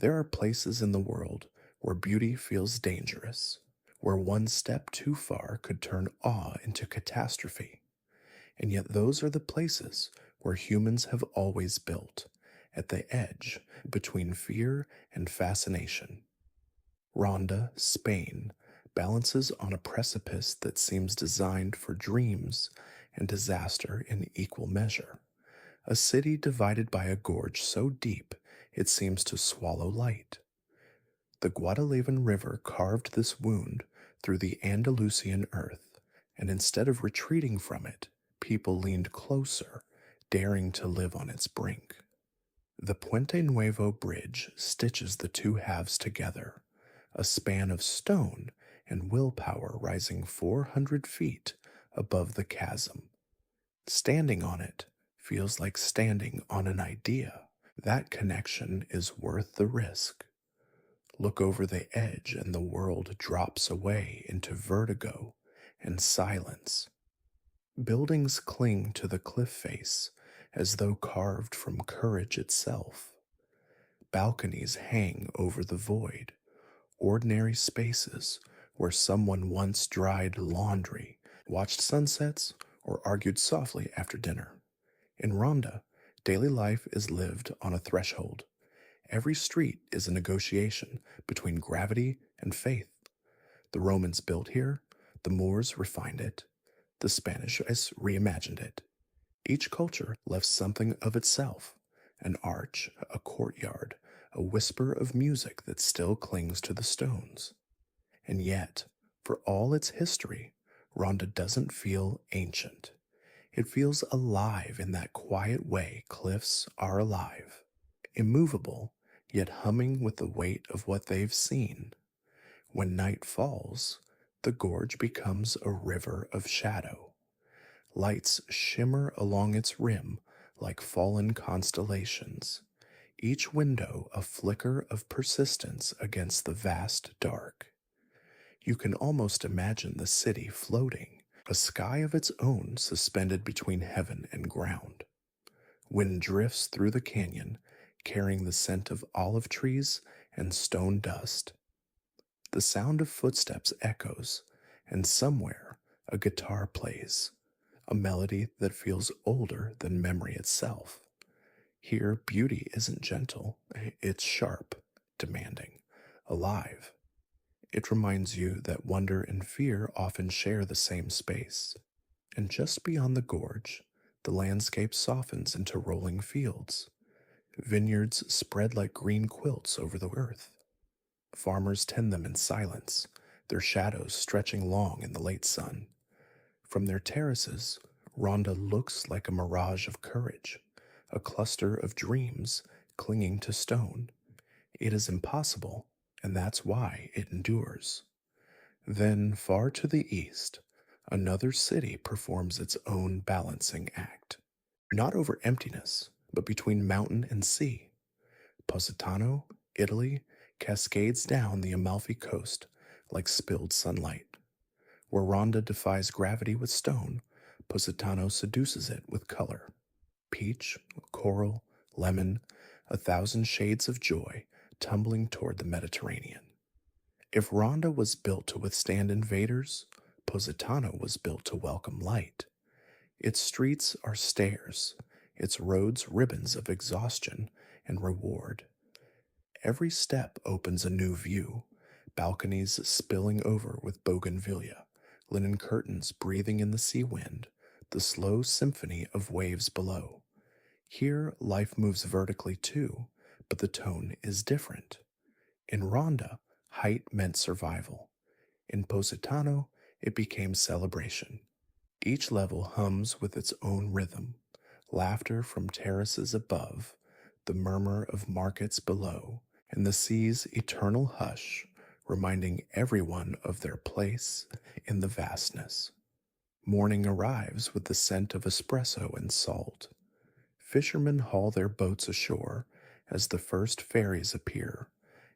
There are places in the world where beauty feels dangerous, where one step too far could turn awe into catastrophe. And yet, those are the places where humans have always built, at the edge between fear and fascination. Ronda, Spain, balances on a precipice that seems designed for dreams and disaster in equal measure. A city divided by a gorge so deep it seems to swallow light. The Guadalavian River carved this wound through the Andalusian earth, and instead of retreating from it, people leaned closer, daring to live on its brink. The Puente Nuevo Bridge stitches the two halves together, a span of stone and willpower rising 400 feet above the chasm. Standing on it feels like standing on an idea. That connection is worth the risk. Look over the edge and the world drops away into vertigo and silence. Buildings cling to the cliff face as though carved from courage itself. Balconies hang over the void, ordinary spaces where someone once dried laundry, watched sunsets, or argued softly after dinner. In Ronda, daily life is lived on a threshold. Every street is a negotiation between gravity and faith. The Romans built here, the Moors refined it, the Spanish has reimagined it. Each culture left something of itself, an arch, a courtyard, a whisper of music that still clings to the stones. And yet, for all its history, Ronda doesn't feel ancient. It feels alive in that quiet way cliffs are alive, immovable, yet humming with the weight of what they've seen. When night falls, the gorge becomes a river of shadow. Lights shimmer along its rim like fallen constellations, each window a flicker of persistence against the vast dark. You can almost imagine the city floating, a sky of its own suspended between heaven and ground. Wind drifts through the canyon, carrying the scent of olive trees and stone dust. The sound of footsteps echoes, and somewhere a guitar plays, a melody that feels older than memory itself. Here, beauty isn't gentle, it's sharp, demanding, alive. It reminds you that wonder and fear often share the same space. And just beyond the gorge, the landscape softens into rolling fields. Vineyards spread like green quilts over the earth. Farmers tend them in silence, their shadows stretching long in the late sun. From their terraces, Ronda looks like a mirage of courage, a cluster of dreams clinging to stone. It is impossible, and that's why it endures. Then, far to the east, another city performs its own balancing act. Not over emptiness, but between mountain and sea. Positano, Italy, cascades down the Amalfi coast like spilled sunlight. Where Ronda defies gravity with stone, Positano seduces it with color. Peach, coral, lemon, 1,000 shades of joy tumbling toward the Mediterranean. If Ronda was built to withstand invaders, Positano was built to welcome light. Its streets are stairs, its roads ribbons of exhaustion and reward. Every step opens a new view, balconies spilling over with bougainvillea, linen curtains breathing in the sea wind, the slow symphony of waves below. Here, life moves vertically too, but the tone is different. In Ronda, height meant survival. In Positano, it became celebration. Each level hums with its own rhythm, laughter from terraces above, the murmur of markets below, and the sea's eternal hush, reminding everyone of their place in the vastness. Morning arrives with the scent of espresso and salt. Fishermen haul their boats ashore as the first ferries appear,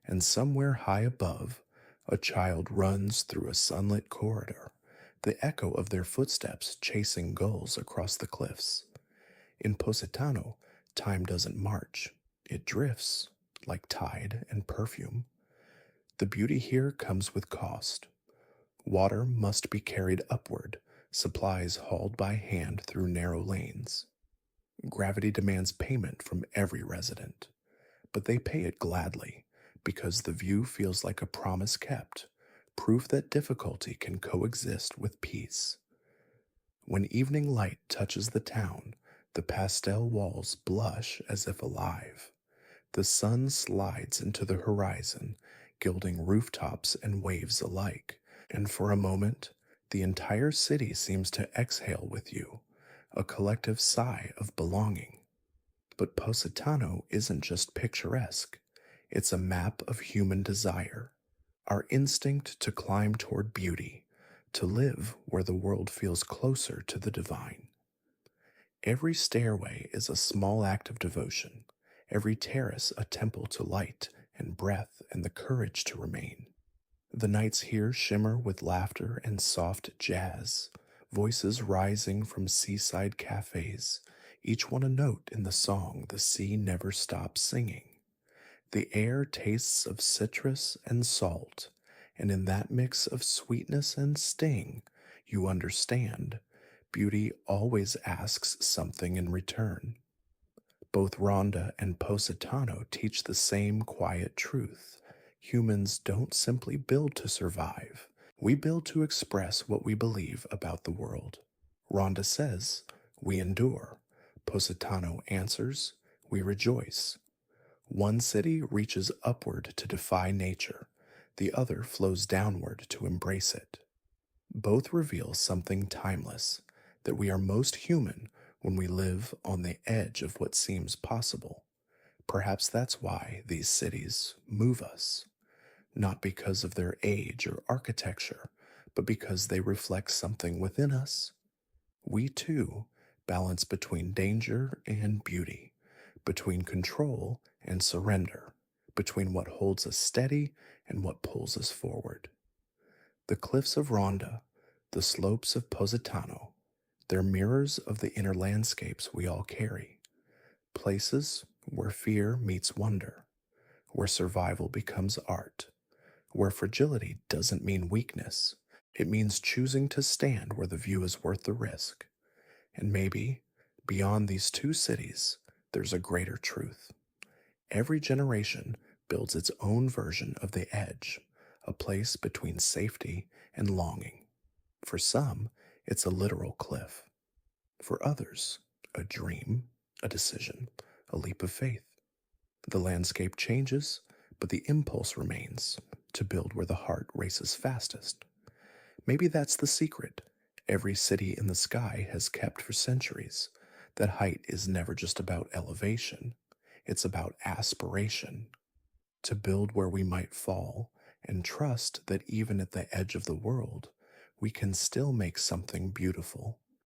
and somewhere high above, a child runs through a sunlit corridor, the echo of their footsteps chasing gulls across the cliffs. In Positano, time doesn't march, it drifts, like tide and perfume. The beauty here comes with cost. Water must be carried upward, supplies hauled by hand through narrow lanes. Gravity demands payment from every resident, but they pay it gladly because the view feels like a promise kept, proof that difficulty can coexist with peace. When evening light touches the town, the pastel walls blush as if alive. The sun slides into the horizon, gilding rooftops and waves alike, and for a moment, the entire city seems to exhale with you, a collective sigh of belonging. But Positano isn't just picturesque, it's a map of human desire, our instinct to climb toward beauty, to live where the world feels closer to the divine. Every stairway is a small act of devotion, every terrace a temple to light and breath and the courage to remain. The nights here shimmer with laughter and soft jazz, voices rising from seaside cafes, each one a note in the song the sea never stops singing. The air tastes of citrus and salt, and in that mix of sweetness and sting, you understand beauty always asks something in return. Both Rhonda and Positano teach the same quiet truth. Humans don't simply build to survive. We build to express what we believe about the world. Rhonda says, we endure. Positano answers, we rejoice. One city reaches upward to defy nature. The other flows downward to embrace it. Both reveal something timeless, that we are most human when we live on the edge of what seems possible. Perhaps that's why these cities move us, not because of their age or architecture, but because they reflect something within us. We too balance between danger and beauty, between control and surrender, between what holds us steady and what pulls us forward. The cliffs of Ronda, the slopes of Positano, they're mirrors of the inner landscapes we all carry, places where fear meets wonder, where survival becomes art, where fragility doesn't mean weakness, it means choosing to stand where the view is worth the risk. And maybe, beyond these two cities, there's a greater truth. Every generation builds its own version of the edge, a place between safety and longing. For some, it's a literal cliff. For others, a dream, a decision, a leap of faith. The landscape changes, but the impulse remains to build where the heart races fastest. Maybe that's the secret every city in the sky has kept for centuries. That height is never just about elevation, it's about aspiration. To build where we might fall and trust that even at the edge of the world, we can still make something beautiful.